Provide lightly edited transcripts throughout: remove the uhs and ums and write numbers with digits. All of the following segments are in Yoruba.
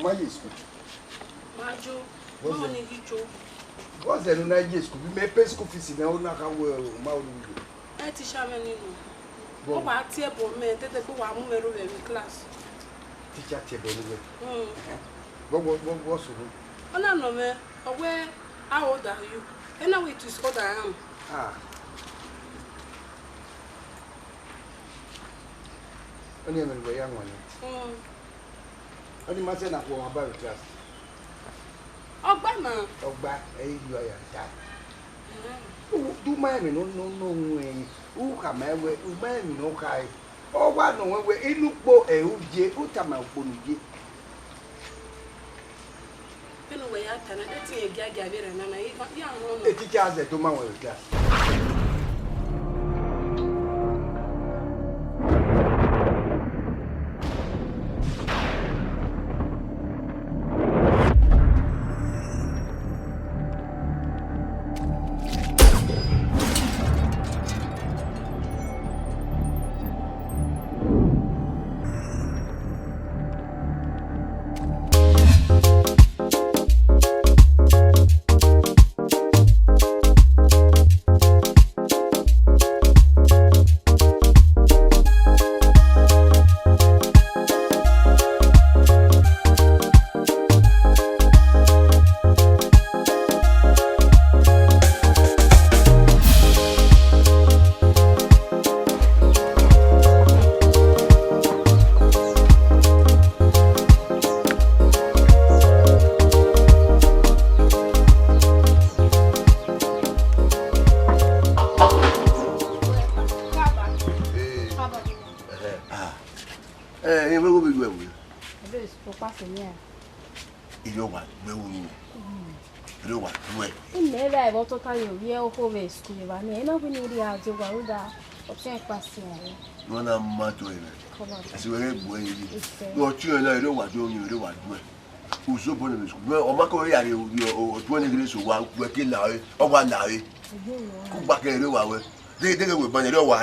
My school. Majo, no need you. What's the Niger school? We may pay school fees in our Maui. I teach how many. Oh, I tear for men that the book I'm in class. Teacher table. What was it? Oh, no, man. Where how old are you? And now it is what I am. Ah. Only a young one. Only my son at home about class. Oh, Bama. Oh, back, you are that. Do my no way. Who come away, who man no kai. Oh, one no way, it look both a Uji, Utama Bunji. Anyway, I can see a gag and I got young. The teachers at tomorrow class. Over school, but I know we need to do Garuda option passing. No, I'm not doing it. I see where you're chewing. I don't want to do you. Who's so bonus? Well, or 20 minutes working now, or 1 hour. Come back and do our they think it will burn it over.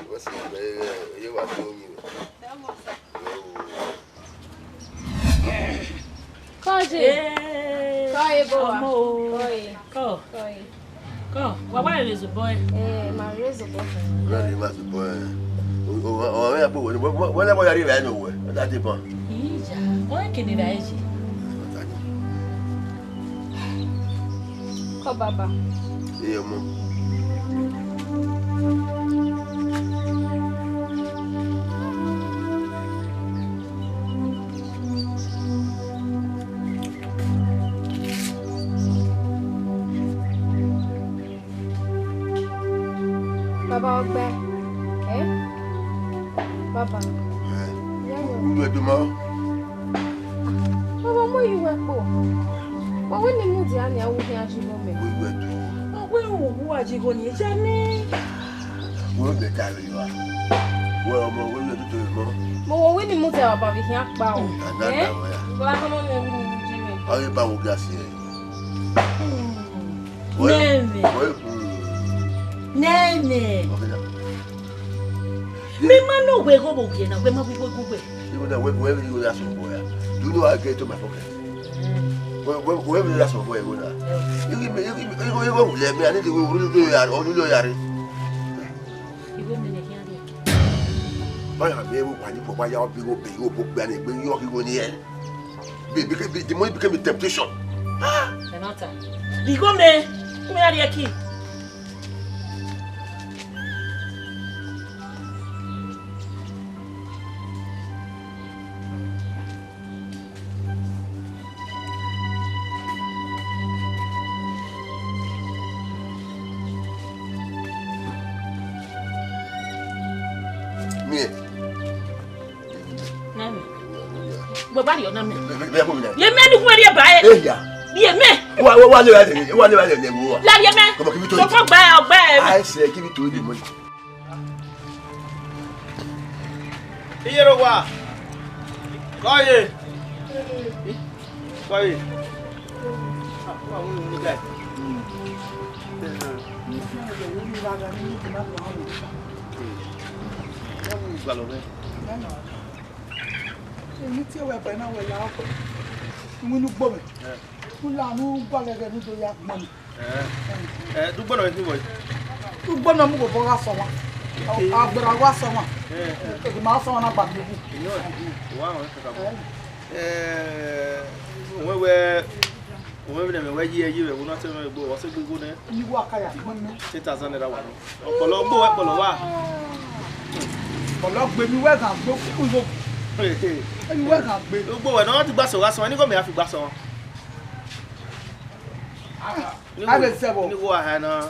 What's you are doing? Go. Why is a boy? My razor boy. Very much a boy. Whenever you arrive anywhere, that's it. Why can it rise? Come, Baba. Yeah, Mom. Baba Ogbe. Baba. You do more? Baba, where you were for? But when you moved here, I would hear you moment. We were to. Who are you going to Jenny? Where the time you are? Well, we're going to do more. But when you moved here, Baba, we can't bow. Well, I don't know when Jimmy. How you bow gas here? Nene. Me man no we go again. We ma we go. You know wherever you go, that's your boy. Do you know I get to my pocket? Wherever that's your boy, you go. You go let me. I need to go do yard or do yard. You go me here. Why am I able to buy your big old book and bring you go near? The money became a temptation. Renata. You go me. Come here, key. Baba yo na me. Ye me ni ko ri ba e. Ye me. Wa le ne wo. La ye me. So ko gba ogba e. I say give it to the money. Iyero wa. Coi. Coi. Không được. Vào luôn đi. Ní tí ọwọ́ ẹ̀bẹ̀ náà wẹ̀ yà ọkọ̀. Mo ní gbọ́ mi. Mo lànà gbọ́ gẹ́gẹ́ nítorí àpò mi. Dúgbọ́n náà ti wọ̀ yìí. Dúgbọ́n náà mo kò bọ́ ká sọ wọn. Àgbẹ̀rẹ̀ àgbà sọ wọn. Èdè máa sọ wọn náà gbàgbé kú. Wọ́n àwọn ẹ̀ka bọ̀. Òun wẹ́ mi wẹ́ yí ẹyí rẹ̀ wọ́n náà tẹ́lẹ̀ gbọ́ wọ́n sí gbogbo náà. Níwọ̀ àkàyà gbọ́n mi. 10,000 naira wà ní. Ọ̀pọ̀lọ́ gbọ́ wẹ́ pọ̀lọ́ wà. Ọ̀pọ̀lọ́ gbé mi wẹ́ kàn gbó kúkú ìwò. Ẹni wẹ́ kàn gbé. Gbogbo ẹ̀ náà ti gbà sọ̀rọ̀ àsán ní gómìnà fi gbà sọ̀rọ̀. A lè sẹ́bọ̀. Ní wo àhẹ́ náà.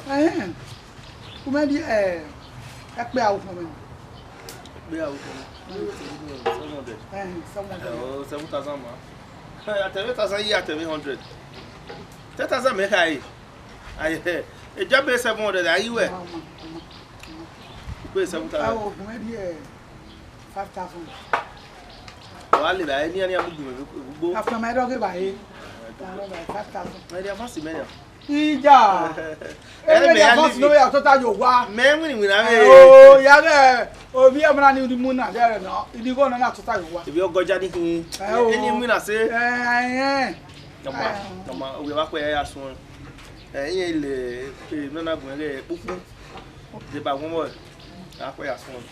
Kúmẹ́dì ẹ pé àwọn fún mi. Pé àwọn fún mi. 7,000 ma. Àtẹ̀wé 1,000 yí àtẹ̀wé 100. 10,000 mẹ́ka yìí. Ìjọba 700 àyíwẹ̀. Pé 7,000. Àwọn kúmẹ́dì 5,000. Wà á lè bàá ní àní àmúgbò gbogbo. Àfọ̀mọ́ ẹ̀dọ́gẹ́ báyìí. 5,000. Mẹ́rin àfọ́sì mẹ́rin. Ìjà. Ẹ̀mí àfọ́sì lórí àtọ́ta yóò wá. Mẹ́rin ìwé náà mẹ́rin. Ooo yàrá òbí ẹ̀mọ́ra ni ìdí múnà dẹ́rẹ̀ náà ìdí kọ́ náà àtọ́ta yóò wá. Ìbí ọgọ́jà ní kí ẹni múnà sí. Tọ́mọ òwe wá pẹ́ ẹ̀yà sun ẹ̀yìn ilẹ̀ mẹ́nàgùn ẹ̀rẹ́ púpọ̀ ìdíbà wọ́n mọ̀ ẹ̀ pẹ́ ẹ̀yà sun.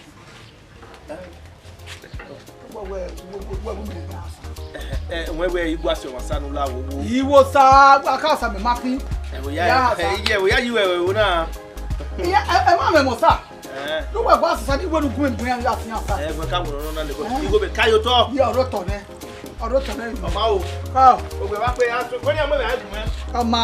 Wẹ́wẹ́ igbó àti ọ̀wọ̀n sánú láwọ̀ owó. Ìwò sa akáàsà mi máa fi. Ẹ̀wòyá yíwẹ̀ ẹ̀wò náà. Ẹ má mẹ́mọ̀ sá. Ló wẹ̀ bá àṣìṣà ní ìwé nùgbọ́n ìgbìyàn ní àfihàn sá. Ẹ̀gbọ́n káwọn ọ̀rọ̀ náà lè kọ́ ìgò bẹ̀ káyọ̀ tọ́. Bí ọ̀rọ̀ tọ̀ ní. Ọ̀rọ̀ tọ̀ ní. Ọ̀ma o. Ògbè wá pé aṣọ kọ́ ní àmọ́ ìwé àgùn mẹ́. Ọma.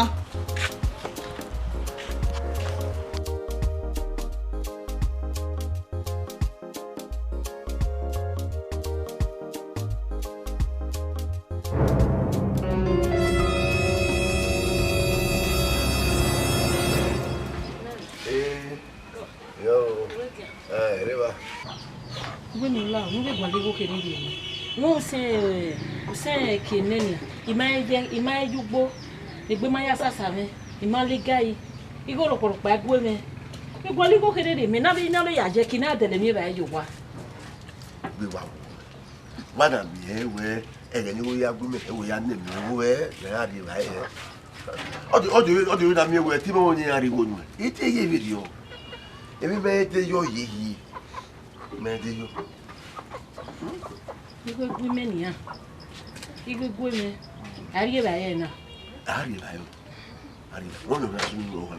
Use kenenia imaye jugbo egbe maya sasa me imale gai igoro poropa egwe me igwali go kedede me na bi na lo ya je kina dele mi ba ejo wa gbe wa mana bi ewe ere ni wo ya gbe me ewe ya ne mi wo ya di ba odi na mi ewe ti mo ni ariwo nu ite ye video ebi be te yo yehi me te yo igwe women ya igwe women ariye ba ye na ariye ba yo ariye won lo na su ni o wa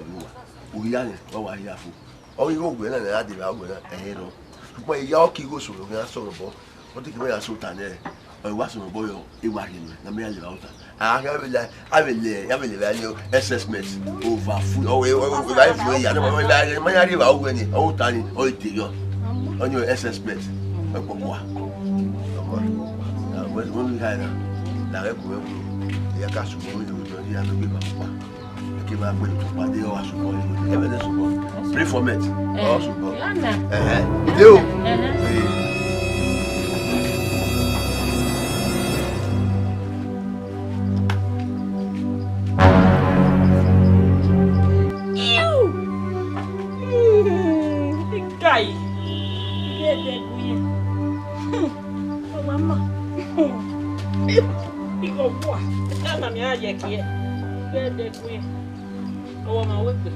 o ya ni o wa ya fu o yi go gbe na na de ba gbe na ro po ya o ki go so lo ga so bo o ti ki me ya so ta ne o wa so bo yo e wa ri ni na me ya le ba o ta ya be le ba ni assessment over full o ba fu ya na ma ya ri ba o gbe ni o ta ni o ti yo on your assessment e po wa when we had la recouvre il y a qu'à se voir il y a le papa qui va appeler tout pas dire à ce moment il y avait des support pray for it oh support vidéo guy Iko boa. Kama mi aje kie. Bede kwe. Owo ma wepe.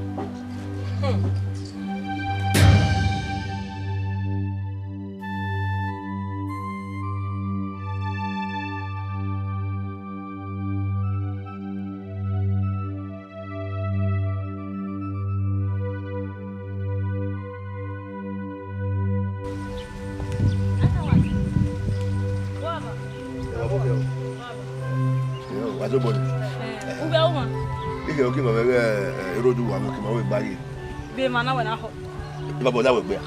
Ube uma. Ike oke ma mere erodu wa mo ke ma we gbari. Be ma na we na ho. Iba bo da we gbe ya.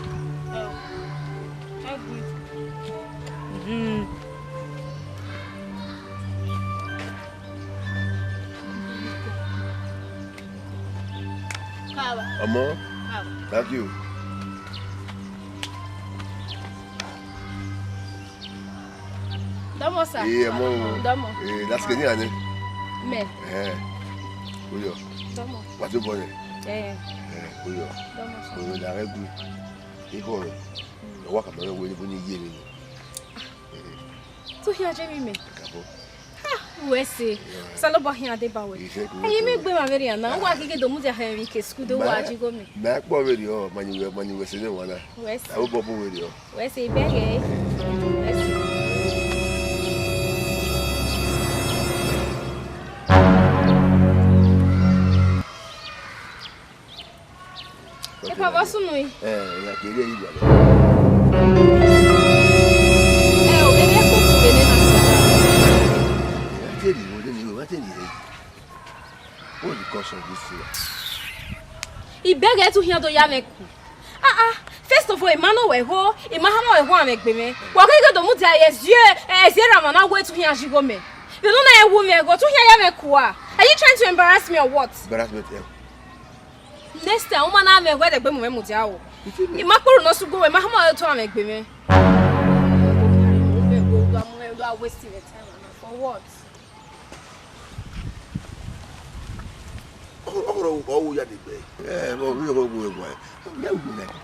Amo. Thank you. Domo sa. Mo. Domo. That's Kenya ane. Me. Oyo. Domo. Watu bone. Domo Oyo. sa. Oyo da regu. Iko. Wa ka me we ni boni ye mi. Tu hia je mi me. Kabo. We se. Salo bo hia de ba we. Ayi me gbe ma veri ana. Wa kike do mu je ha mi ke school do wa ji go me. Na po we ri o mani we se ne wana. We se. Abo bo we ri o. We se bege. We se. Epa vaso nui. Ya queria ir lá. O bebê é pouco veneno na What the cause of this? I beg to hear do yameku. First of all, Emmanuel weho, Emmanuel weho amekbeme. Wa ko do mu dia yes Ramana go to hear jigome. You don't know a woman go to hear yameku. Are you trying to embarrass me or what? Embarrassment. Next time, woman na me go de gbe mu dia o. Imakuru no su go Emmanuel to amekbeme. You are wasting your time for what? Oh, ya de be. But we go go. Ya we make it.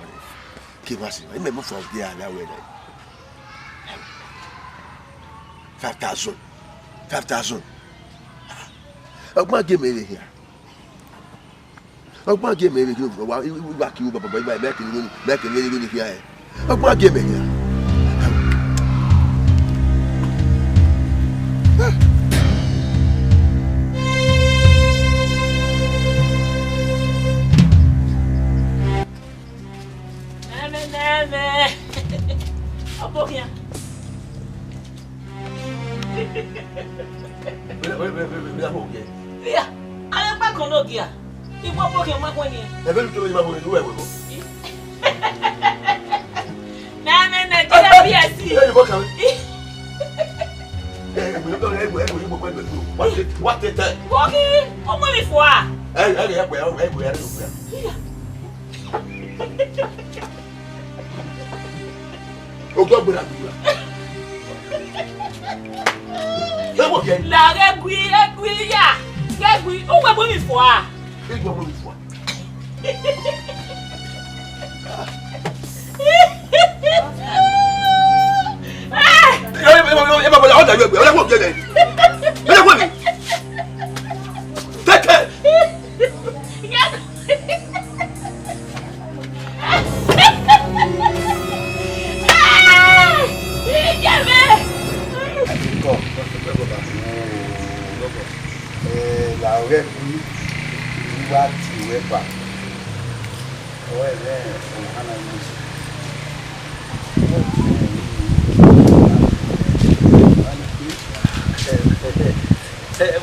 Keep us. I remember from there that way. 5,000. 5,000. Ogba give me here. Ogba give me here. We back you, but back in here. Ogba give me here. Yeah, I'm back on Nokia. You want to get my money? I'm going to my money. Where we go? What the time? Walking, I'm money for. La regui ya. Regui, o wa boni fo a. E gbo boni fo.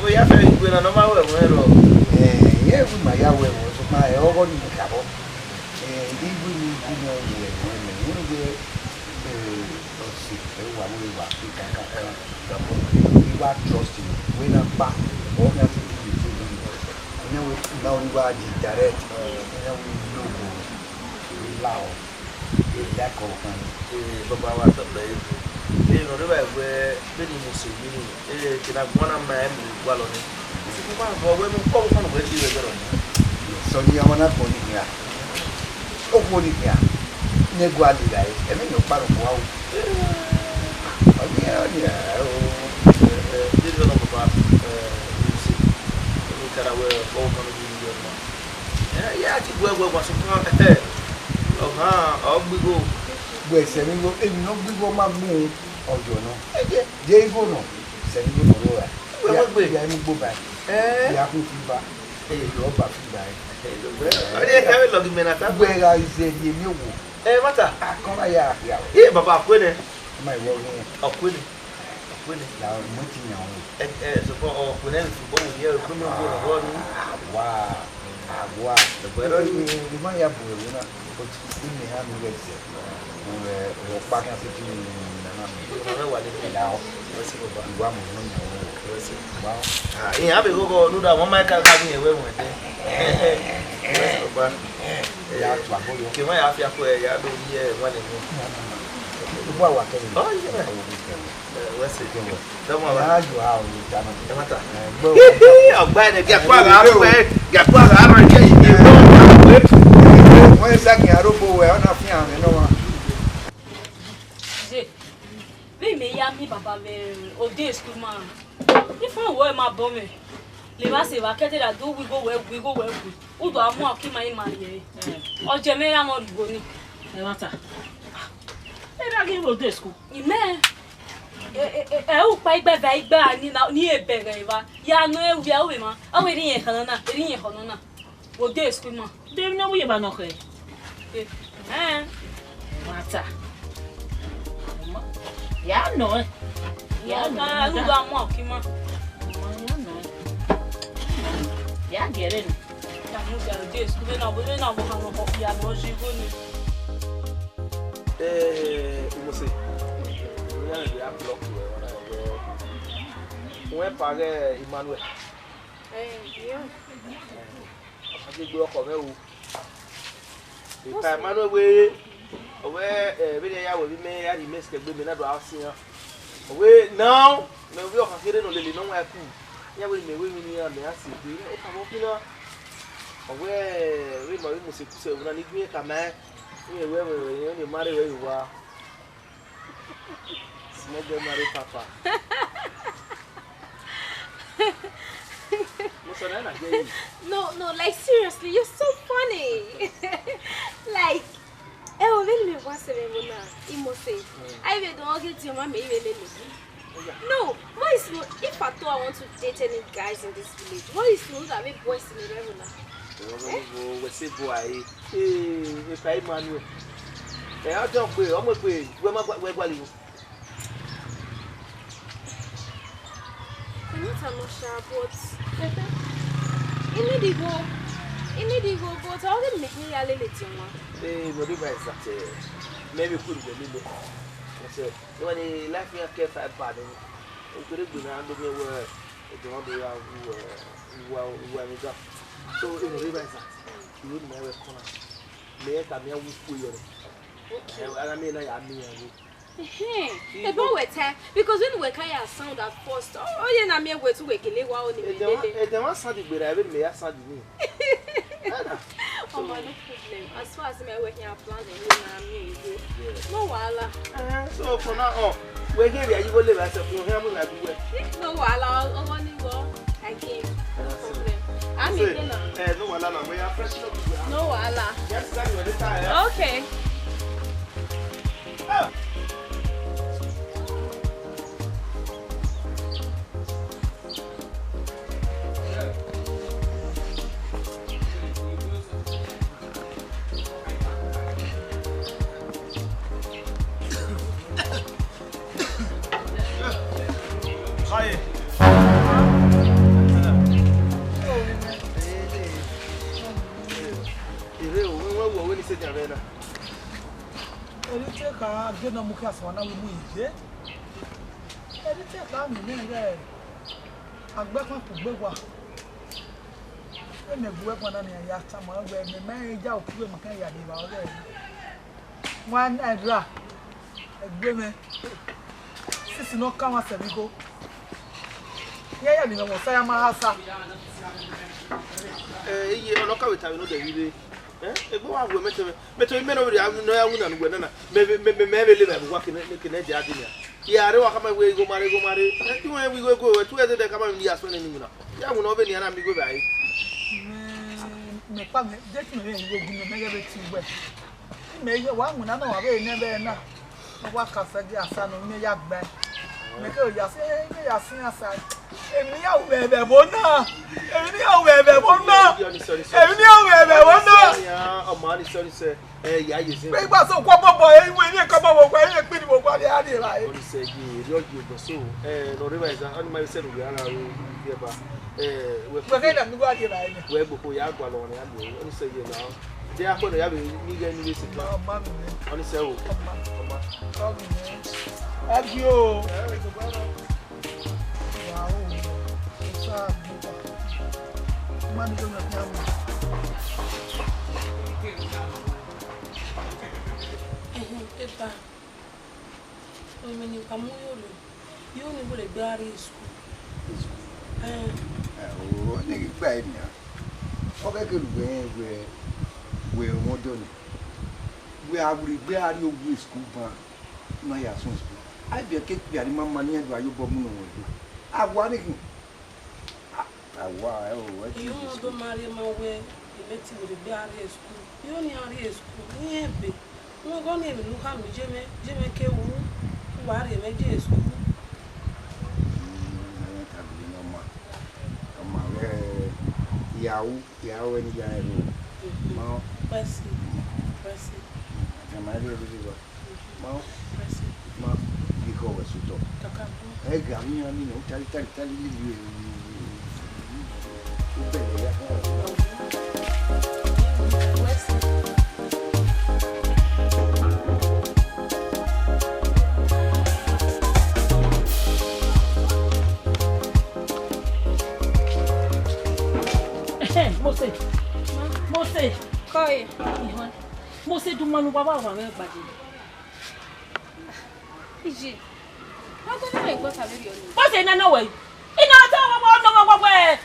We have a good and normal way. Yeah, we might have my own cabo. Even we were trusting when I'm back. All that now we are direct. We loud. Lack of Baba was up there. You know, where Benny Mussolini, can have one of my well on it. Women come on with you. So you are not going here. Oh, going here. Neguali, I mean, you're part of wow. This is about yeah, I think where was ahead of we go. Where sending go in no big woman moon or Jono. Jay go no, sending you for Laura. Where I go back. You back. Hey, you're back to die. I didn't have a login at that. Where I said you knew. Eh, what a come here. Yeah, Baba, quit my working. Oh, quit Now, much so when everything here, wow. Wow, the weather you might have but in the hand we're back at it now. Wow, you have to go do that one. My car coming away with it. Yeah, What work? Oh, yeah. What's it doing? Don't worry. I you out. You matter. I'm buying a get quite out. Get quite out. Why is that? I don't go where I'm you know. We may have me, Papa, or day school man. If I were my bomber, Leva say, I can't do we go where we go where we. Who do I want to keep my money? Or Jamaica not going. No matter. I give you day school. You may. Oh, by bad, near Begava. Ya no, we are women. Oh, we didn't Helena, Helena. What day school man? They know we are not here. Matter. Yeah, no. Yeah, no, you don't mock him. Yeah, get it. I'm going to do school. We're not going to be able to go. You must say, we are the block where Pare Emmanuel. I think we are coming. If Emmanuel way, where every hour we may have missed the women at our senior. Away now, no, we are getting on the no way. Yeah, we may win here. May I see you? If I'm walking up, away, we must say, when I need me, come back. You marry where you are. Small marry Papa. No, like seriously, you're so funny. Like, oh, really, what's the name? You must say, I will not get your mommy. No, what is no? If I thought I want to date any guys in this village, what is no that make boys in the regular? We say boy, if I Emmanuel, I don't pay. I'm going to pay. Where am I going? I'm not sure, but in the go, but I didn't make me a little too much. Maybe put it a little. When he left me a care for a pardon, we could have been under the word. It won't be where we got. So in the river, you wouldn't have a corner. May I come here with you? I mean, I mean, because when we can sound at first, oh, yeah, I'm here to wake a little while. There was something but I will may have something. Oh, my no problem. As far as I'm working out plans, no, wala. So for now, we're here. You will live as a program like we no, wala. I want to go again. No problem. I'm in no, wala. We are fresh. No, wala. Yes, okay. Get no mucas one we move. Editor, I'm there. I'm back to Begua. And the work one on your yacht, where the marriage out to him. One Adra, a women. This is not come as a go. Yeah, you know, say I'm a house. You're not coming to know the video. If we have better men over there, no, I wouldn't go. Maybe live and work in the Jardina. Yeah, I don't want my way go marry. When we go to where they come and be as well. Yeah, we're not very happy go by. Make fun, get me and make everything wet. Make one when I know I never enough. What can I get a son of me? Yak back. Make her just say, they are seeing aside. Every hour, where one now. Every hour, where one now. Every hour, where one now. Oh, money, sorry, sir. Yeah, you say, make us a couple boy when you come over where you put what they are like. Only say, you so, no rivers on my set of the other here. We're going to go out here. Where before you are going on, only say you now. They are going to have a legal music. Only say, thank you. Man, you don't know. ni bo le gbe ari school. O ni gba e ni. O ke ke we won do ni. We ari ogun school ban. No ya sun school. I be ke bi ari mama ni edo ayo bo mu no we. Agwa ni kin. Agwa You want to marry my way, you let him with the BRA school. You only are a school. Yeah, be. No, go name look at me, Jimmy K. Who are you, major school? Yahoo, and Yahoo. Mouth, Pressy. am I really good? Mouth, mouth, because you talk. Hey, Grammy, I mean, tell you. Mose. Koi. Mose do manu baba wa me gbaje. Iji. How come you got a video? Mose na no way. Ina ta wa no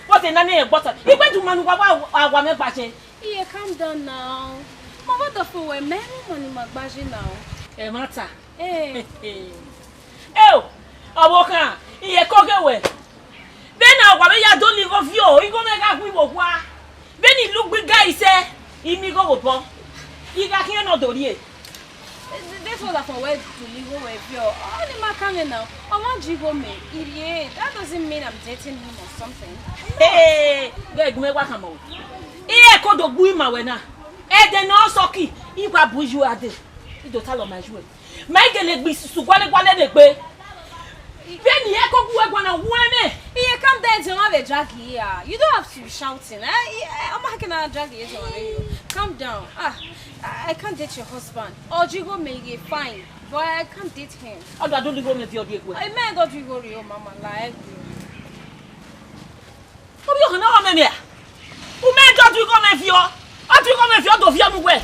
Mose na na e gbota. Igbe do manu baba wa me gbaje. Yeah, calm down now. Mama the fool we me money magbaje now. E mata. Eh. Abokan, iye koge we. Bena wa me ya do ni go vio, igo me ga ku ibo kwa. Beni look big guy say, imi go go pon. Iga kin no dori e. This was for where to live with you. Only my coming now. I want you home. Idiot. That doesn't mean I'm dating him or something. Hey, get me wa kamo. Iye ko do bu ima we na. E de no soki, igba buju ade. I do tell my joy. My gele gbi su gwale de pe. Beni e ko bu egwa na wone. Iye come there to have a drag here. You don't have to be shouting. I'm not gonna drag you. Calm down. I can't date your husband. Ojigo may get fine, but I can't date him. I don't go with your big way. I may not go to your mama like you. What you know, me? Who may not go with your? I do come with your do via me.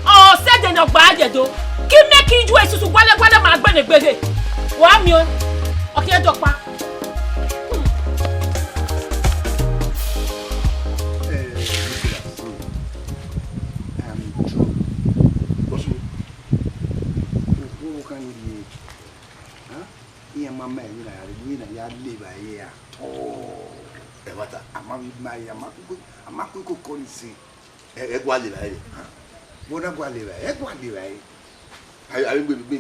Oh, said in a bad do. Keep making you a to whatever my benefit. One you. Okay, doctor. Mama, you live here. Oh, what a macuco consi. Equally, what a quality, I will be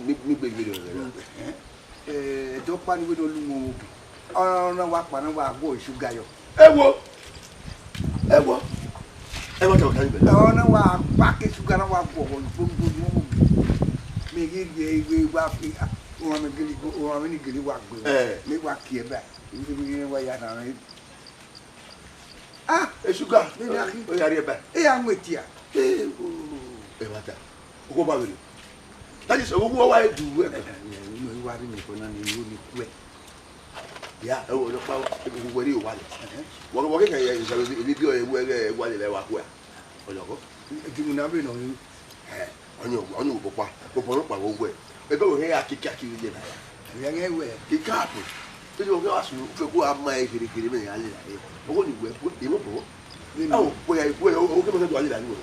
video. Don't pan with Olumo. Oh, no, what one of our boys should go. Ewo. Oh, no, our package to go walk for make it waffy. Or I'm going to walk. Make walk here back. Ah, a sugar. We are back. Hey, I'm with you. Hey, go back with you. That is what I do. You are in the way. Yeah, oh, look where you want it. What working is a video where they walk where. Oh, you never know you. On your papa, over. People here kick you. Young away. He can't. You will ask you to go up my very good. Only we put him up. Oh, where open the one that will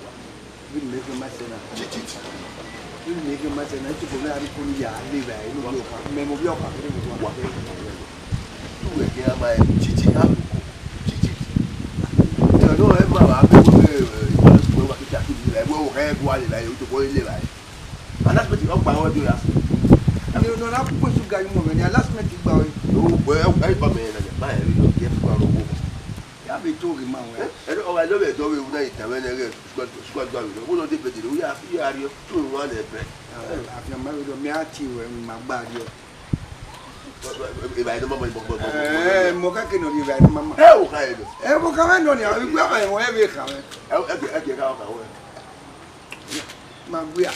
make a matter. You make a matter to go out of the memory of you will hear my chichi. I don't have my and that's what you about what you ask. You know, I'm supposed to go in your last minute. Oh, well, I come in and buy a get for a woman. I'll be talking, man. Oh, I love it. Don't we night when I squad down. What are they doing? We are here, 2 1 bread. I've married a Miati and my body. If I don't know, Moka can only write Mamma. Oh, I will come on you. We are wherever coming. I get out of way. Maguia.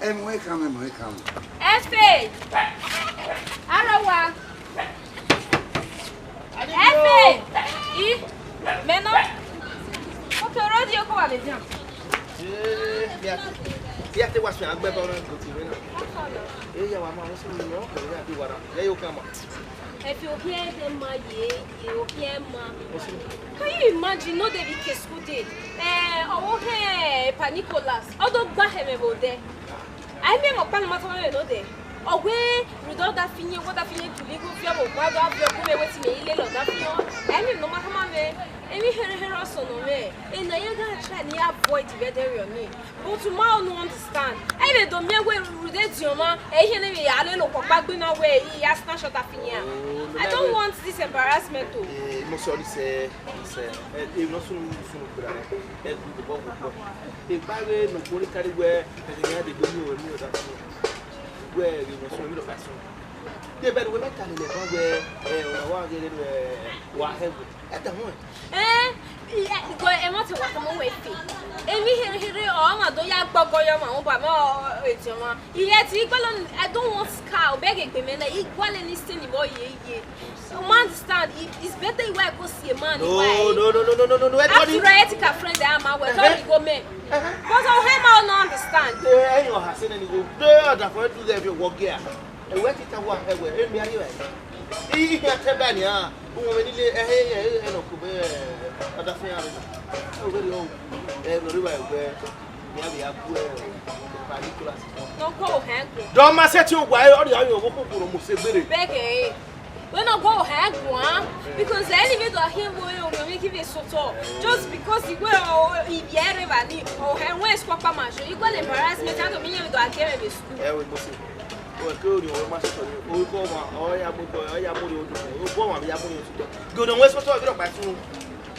And we come. Efe! Arawa! Efe! Maintenant? Ok, radio, quoi, les gens? Il y a des voitures à ya mama so no ko ya bi wara ya yo kama if you hear them you hear ma can you imagine no dey be school day owo he panicolas odo gba he me bo de I me mo pa ma so me no de owe rudo da finye wo da finye to ligo fi abo gba do abi oku me wetin me ile lo da finyo I me no ma ma me emi here so no me na you ga try ni avoid the very on me but tomorrow no understand I be do me we rude dioma here na me ya le lo popa gbe na we ya snapshot afinya I don't want this embarrassment to mo sorry say no sunu kura e du bo bo e ba we no ko kari we e ya de gbe mi o da we we no sunu mi do faso de be we meta le ba we wa ge le wa heaven eta mo go e mo te wa mo we fi emi here o ma do ya gbogo yo ma mo ba mo eti mo iye ti gbolo I don't want scar o beg egbe me na equal anything mo ye so man understand it's better you go see a man no after ethical friend am we don't go me but o him I no understand yo ha se na ni go no da for do there work here e we ti ta wa ewe emi ayo e ya te ba ni a o mo ni le no ko be ada fe ya o go yo no ri ba egbe ni abi aku pa ni class no go hangu do ma se ti o gwa o ri ayo wo kokoro mo se gbere bege we no go hangu because the enemy do him we make it so tall just because he go e biere ba ni o he we squapa majo you go embarrassment and me do agere be school we mo se o ko ni o ma se to ni o ko ma o ya mo o bo ma ya mo ni to go no we so to bi do pa tun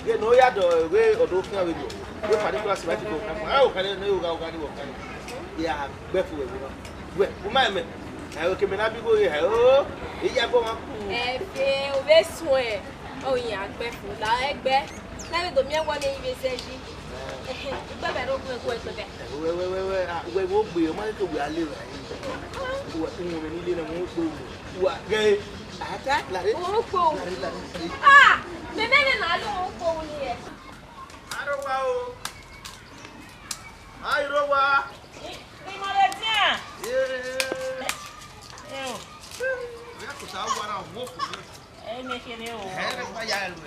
ge no ya do we odo fun awe ni we padi class ba ti go ka o ka ni o ga ni wo ka ni ya gbe fu we o ma me o ke me na bi go ye o iya go ma ku fe o be sun e o yin agbe fu la egbe na le do mi e wo ni ibe seji gbe be ro gun ko e to be we wo gbe o ma ke we ale ra yin wa tun mo ni le na mo gbo wa ge ata la re o ko me na lo o ko ni e arowa o arowa ni mo le tian ya ko ta wa na wo ko me kere o re pa ya lu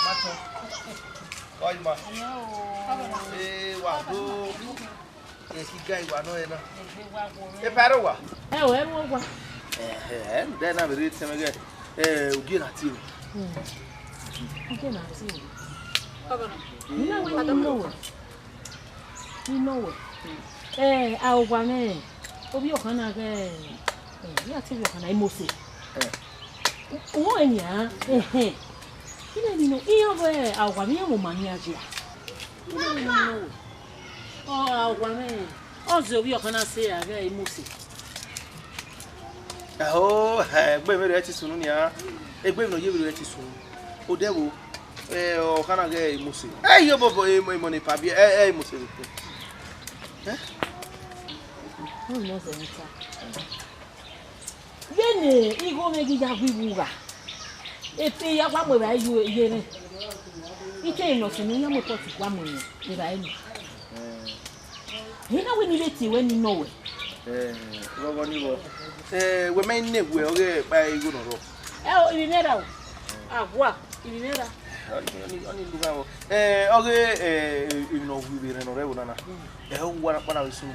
ma to oi ma wa do ki gai wa no e na e paro wa o e mo gwa de na be ri temege ogi na ti okay na ti you know I gwa me obi o kan na ge ya ti o kan na imose o enya ina ni no iyo be agwa me mo mani aje ina ni no agwa me ozo obi o kan na se ya ge imose egbe mi re ti sunu ni a egbe mi no ye mi re ti sunu o de wo o kana ge imose yo bobo mo ni pa bi imose o no se nta bene igo me gi ja gwibuga epe ya kwa mo ba yu yere ike no se ni ya mo poti kwa mo ni ba ni hina we ni leti we ni no we rogo ni wo we me ne we oge pa igo no ro o ibi mera o agwa ibi mera oni luga wo oge no wi bi re no re wona na o wa na we su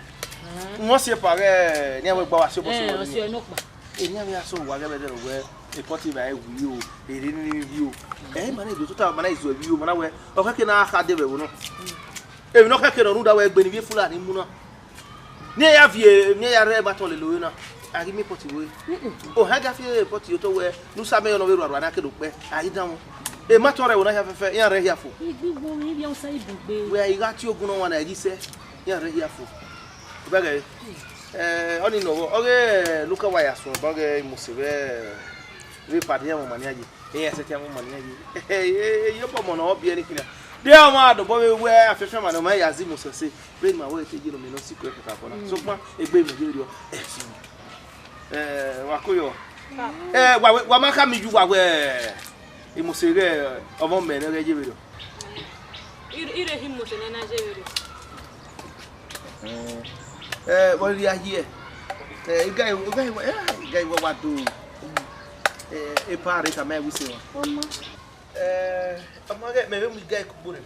won se pa re ni we gba wa se bo so ni o no pa eni ami aso wa ge be de we e poti ba e wi o ere ni wi o ma na do to ta ma na izo wi o ma na we o ka ke na aka de be wo no e mi no ka ke no da we gbe ni bi fulani mu na ni ya vie ni ya re ba to le lo na ari mi poti we o ha ga fi poti o to we nu sa me yo no we ru na ke do pe ari dan wo e ma to re wo na ya fefe ya re ya fo igbo mi bi o sa ibugbe we iga ti ogun no wa na ji se ya re ya fo o ba ge oni no oge luka wa ya so ba ge musebe we pade mo mani aji e se ti mo mani aji yo po mo no obi eni kina de o ma do bo we afefe ma no ma ya zi musese be ma we te ji no me no siku e ka ko na so pa egbe mi je ri o wa koyo wa ma ka mi ju wa we e musere omo me ne je ri o ire him musene na je ri what are you here? guy what do a party come we say. I'm gonna get me guy could put it.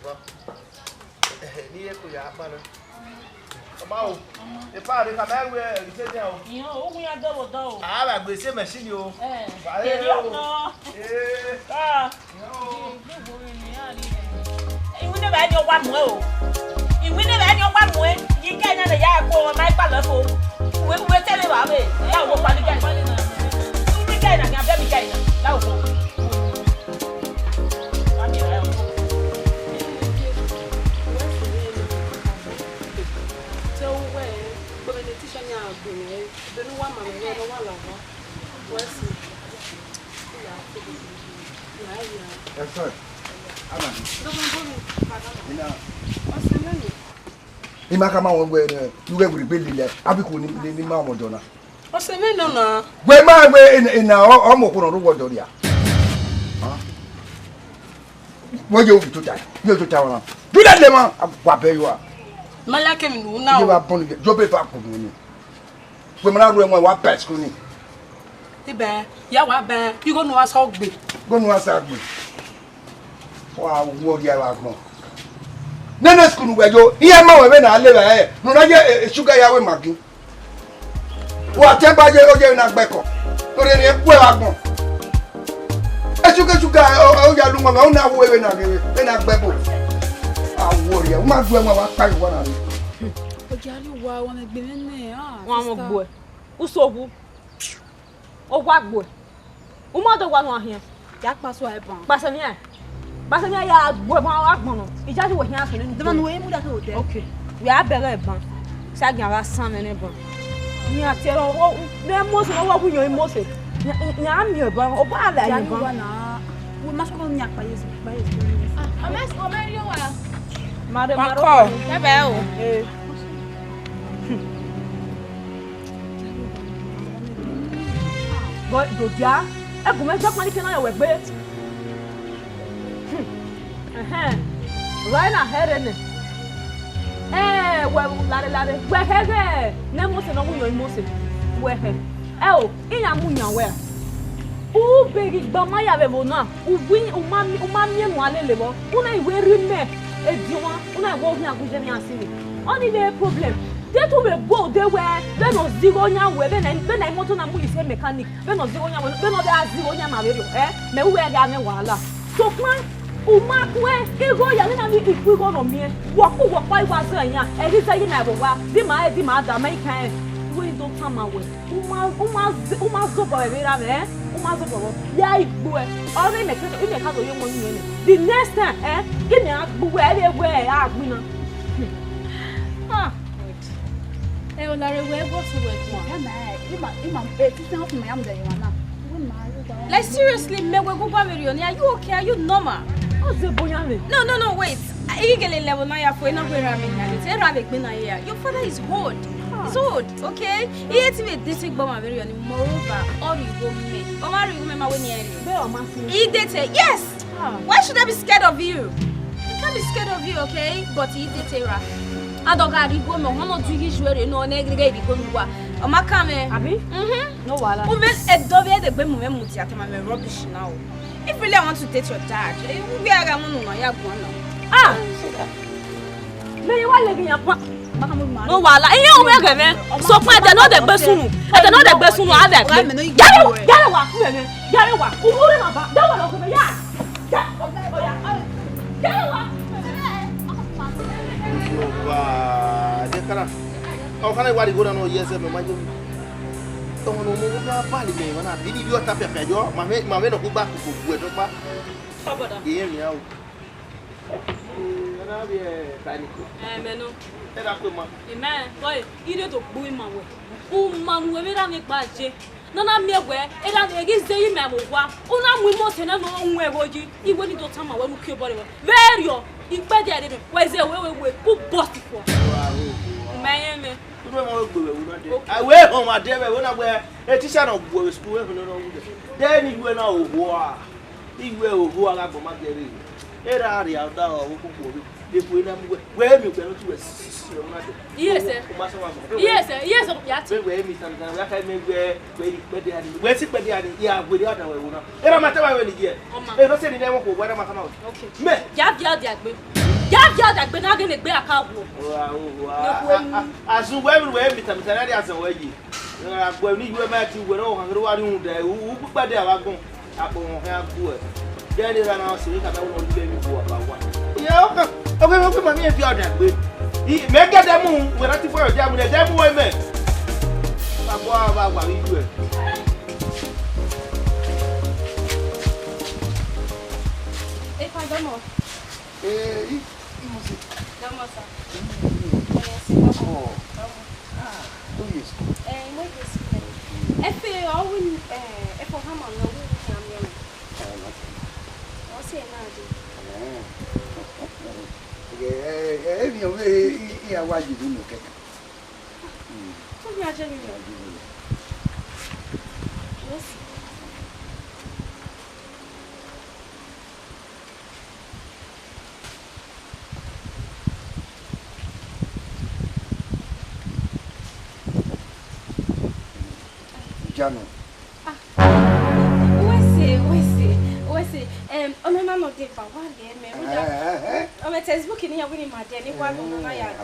Near to your father. Come out. The party come everywhere. You know, we are double down. I will say machine you. You never had your one more. You never had your one more. You can't have a yard for my father. We're telling about it. That was funny. We can't have very kind. That was so where when the teacher now the new one man the one lover what's That's right. Imakama wongwe yuwe guribeli le abiku ni ma modona. O se me no na. We ma we na o mo kuno ru wodoria. Ah. Wo je o to tai. Yo to tai wona. Do that le ma wa be yo a. Malake mi nu na o. Ye ba pon jo be fa ko ni. We ma ru enwa wa pet ko ni. Ibe ya wa ben you go no asa ogbe. Go no asa gbe. Wa wo dia wa gbon. Nene skulu gbejo iye ma we na le ba no na je sugar ya we magi wa te ba je o je na gbeko tori ni ku e wa gbon sugar o ya lu mo na wo we na gbebo awo re o ma du e mo wa pa iwo na re o ja lu wa won gbe me Wọ́n mo gbo e usobu o wa gbo e o mo do wa no ahia ya paso e ban Basanya ya gbo ma wa gbon no ija ti wo hia so ni de man we mu da ko de okay we a bere ban sa gan wa san me ne ban ni ati o ne mo so wo bu yan mo se nya mi e ban o ba la yan ban na we mas ko nya pa yesu o mes o me yo wa maro e be o go do dia e go me jok ma ni ke na yo we gbe right now here we lare we here na mo se no wo yo mo se we he o iya mu yan we u begi gba ma ya be bo na u win u ma mi mu alele bo u na iwe ri me e di won u na go hin aguje mi asiri oni be problem they to be go they were be no zero nya we be na moto na mu ise mechanic be no zero nya we be no be zero nya ma we me we ga me wala so plan Uma kwe ego ya na mi ifu go no me wo pa iwa so yan e di say na bo wa di ma da mai kan we don't come away uma zo bo be ra me uma zo bo ya igbo e o me ka do yo mo ni ni the next time give me agbo we e we agbo na ah o la re we go so we mo ima ti se of my am da you na like seriously me we go ba me are you okay, are you normal? No, wait. You get a level now. You're not going to your father is old. He's old, okay? He had to be this big bomb. Moreover, all you go me. Omar, you remember when he dated? Yes. Why should I be scared of you? I can't be scared of you, okay? But he dated her. I don't got you go me. One or two years later, no negligee go to Omaka me. Abi? No wala. Ume edove de be mu muti atama me rubbish now. If really I want to date your dad, we are going to ya go now. Ah. Me you want legi yan pa. No wala. Iye o me ge me. So pa de no de gbe sunu. E de no de gbe sunu ave. Gare wa ku me. Gare wa. Ugure ma ba. Da wa ko me ya. Gare wa. Wa de kara. O kana wa di go na no yes me ma no mo ba pali me wana bidi yo ta pepe yo ma me no ku ba ku bu e do pa saboda ye mi awo na bi e tani ko me no e da ko ma amen boy ire to bu ma we o manu we ra mi pa je no na mi egwe e da e gi ze yi me mo wa o na mu mo se na no nwe boji iwe ni to ta ma wa nu ki body very yo ipe de de we ze we ku boss for me I wait home at them when I wear a teacher of boys school. Then you went out. You will go out of my area. Era out there. the Buena, where you can do yes, sir. Yes, sir. Yes, sir. Where me sometimes I can make where they are. Where's it, but they are here with the other way. It don't matter where you get. They don't say the name of where I'm out. Okay. Me, that been again a bear cow. As you where me sometimes as a way. When you were met, you were all hungry there. Who put there? I'm going to then they ran out saying, I don't want to pay me for about one. Yeah, okay, my name, that way. He make a demo when I for a jam with a demo way, man. I'm going about you do it. If I don't know, Jano. No, they for one day, man. I'm a textbook in here winning my day. One on my yard.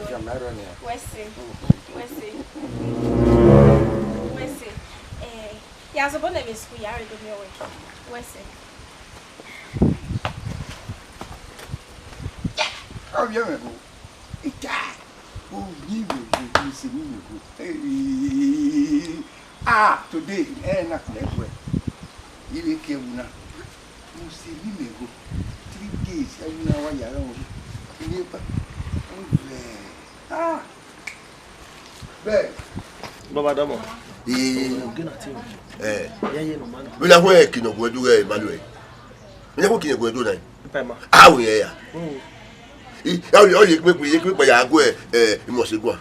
Yeah, so one of his school yard to me away. Oh, yeah, it's that. Oh, you see me. Ah, today, and not that way. You came now. You see me go 3 days. I know why you're on. Ah, bed. Baba Damo. We are working on what do Emmanuel. We are working on what do I? Ah, we are. You make me by our way. You must go.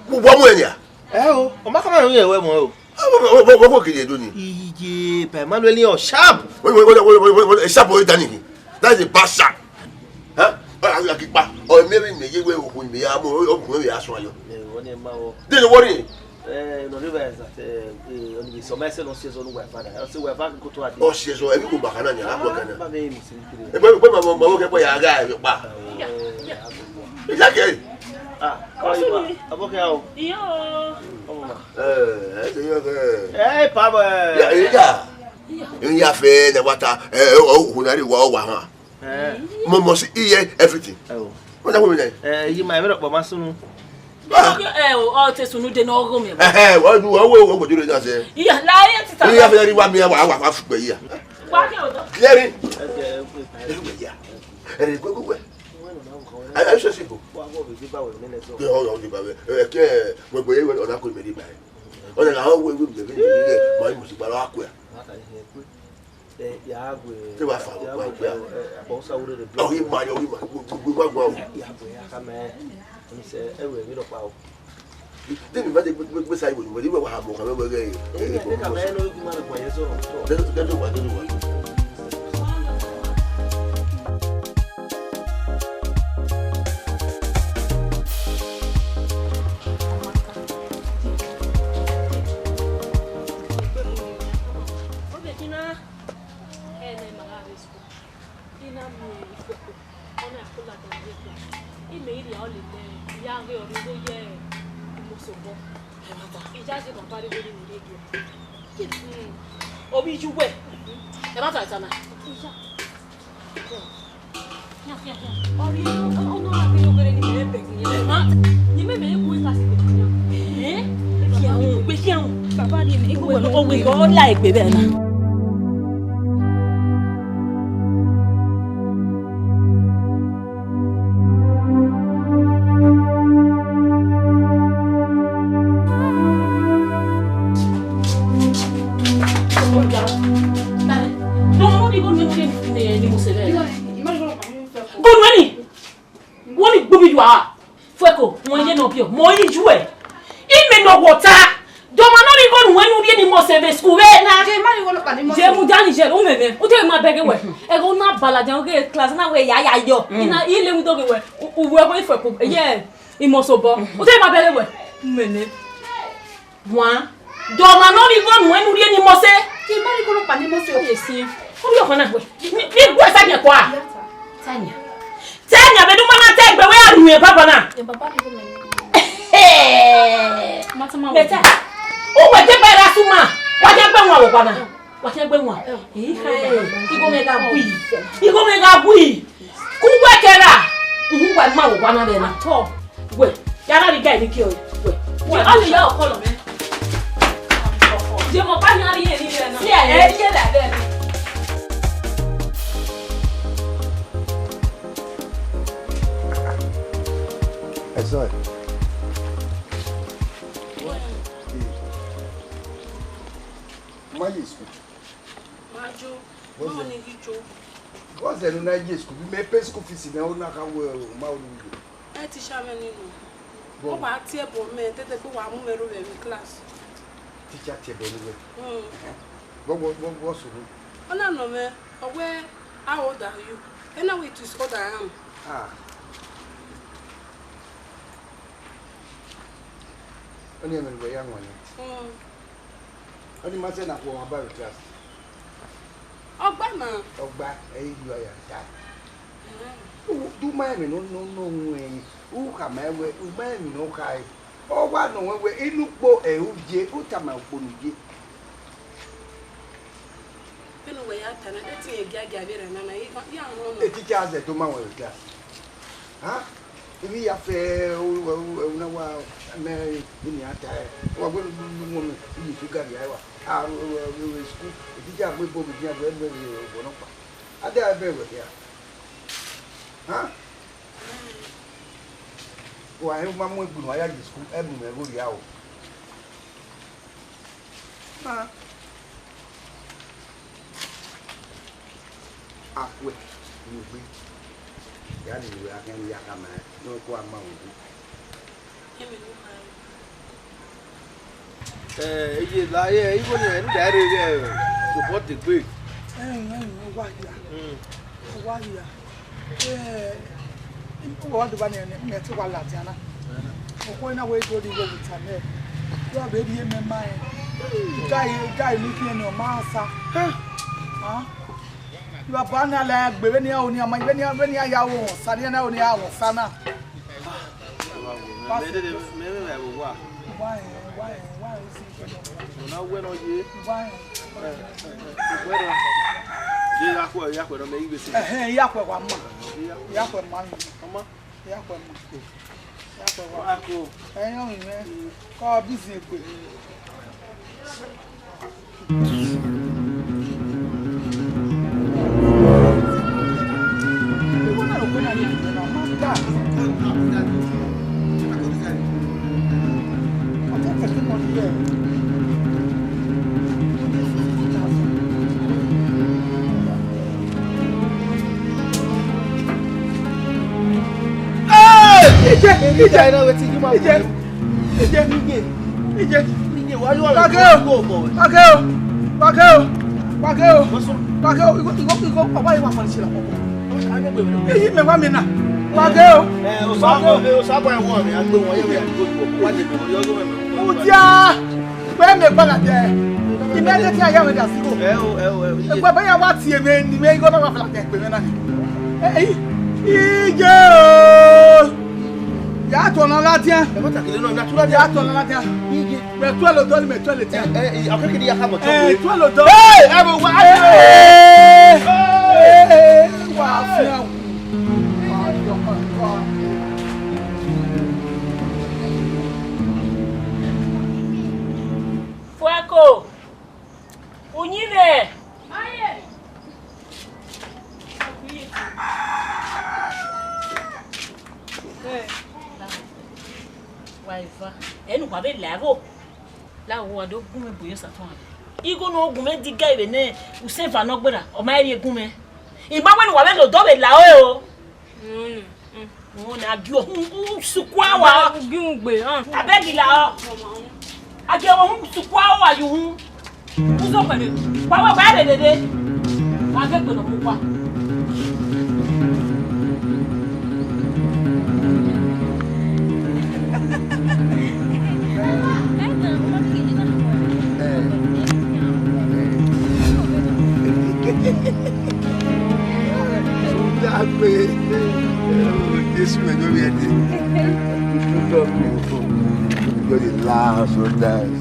One way. Oh, I'm not going to go. What can you do? Permanently or sharp. Sharp, that's a bad sharp. Huh? I keep back. Or maybe you will win me. I'm going to ask you. Didn't worry. No, reverse that only some message on season where father. I say we're back to go to oh, she's all every back. I'm not going to guy. Exactly. I'm okay. Hey, Papa. Yeah. You have the water. Oh, when I walk, must eat everything. Oh, what are we? You might not, but my son. Oh, it's no go me. Eh, what do you say? Yeah, lie. You have very one me. I have to here. Clearing. Yeah. And go. I should see. What will be about minutes? Oh, okay. We're going on. I could be by. On the how we will be. My music, but I quit. Yeah, we were found. Oh, you might. We were well. Yeah, say, I will not about. Then we say, we will have more. I will again. Obi juwe. E ma ta sana. Ori ono la pe ogere ni me pe ni. Ma ni me ku ta si pe. Ki awon pe ki awon. Baba ni mi ko o we go la egbe be na. Fueko, mo ye no pio, mo yi juwe. I me no water. Do ma no go when you dey mo sebe school na. Je mu dani je o meme. O te ma bege we. E go na bala jan ke class na we ya yo. Ina ile mu to ke we. O we ko ife ko. Ye. Imo so bo. O te ma bege we. Mene. Moi. Do ma no ni go nu enu ri ni mo se. Je mari ko lo pa ni mo se o ye si. O yo kana we. Ni gwe sa ke kwa. Tanya. Tanya be du mana te gbe we anu e papa na. E baba ni go mene. Matama. Beta. O we te bera suma. Wa je gbe won wo pa na. Wa je gbe won. Igo mega bui. Ku gbe kera. Nhu gba ma wo pa na be na. To. We. Ya na ri guy ni ki o. We. We all you o color me. Je mo pa ni ari ni na. Si e ye da de. Esan. Majo, mo ni gijo. What's the Nigeria school? We may pay school fees in our Mauru. I teach how many. What about tear for men? Take the one in class. Teacher table. What's it? Oh, no, man. Where how old are you? And now it is what I am. Ah. Only a young one. Only my son at one about class. Oh, by now. Oh, back, you are. Do my no way. Who come my way? Who may no kai. Oh, one no way. It look both a hoodie, Utama Pony. Anyway, I can't see a gag and I a teacher has a tomorrow class. Huh? We are fair, no, Mary, in the attire. Or when woman, you got the hour. I will school. The teacher will go with your very one. I dare bear with you. Huh? Why, I have one more good. I like the school everywhere. Go the hour. Huh? Ah, wait, you wait. Yali, I can yakama. No, go among you. You lie, even in that support the quick. Why, what the one in Latana? When I wait to the road with Tame, you are baby in my mind. Guy looking in your master. Huh? You are banana like Bevenia on your mind when you are Sadiana on your Sana. Why is it? No, when are you? Why? Yakwa, maybe say, Yakwa, Yakwa, Mama, Yakwa, I know, man. Call busy. Ya ton la tien. E mo takile no natural ya ton la tien. Mais toi le don, mais toi le tien. Après que dia ka mo to. Toi le don. Eh, mo wa. Wa fia. Fuako. Unyine. Aye. Waifa. Enu kwa be lavo. La wo do gume boyo saton. Igo no gume diga ibe ne usefa no gbera. O ma ri gume. Iba wen wa be lo do be la o. Mo na gi o sukwa wa gi ngbe han. Abegi la o. Age o sukwa wa yu hu. Uso pẹ̀lú. Pàwọ́ bá rẹ̀ dédé. Màá gé pẹ̀lú mú pa. This man will be at the laugh so nice.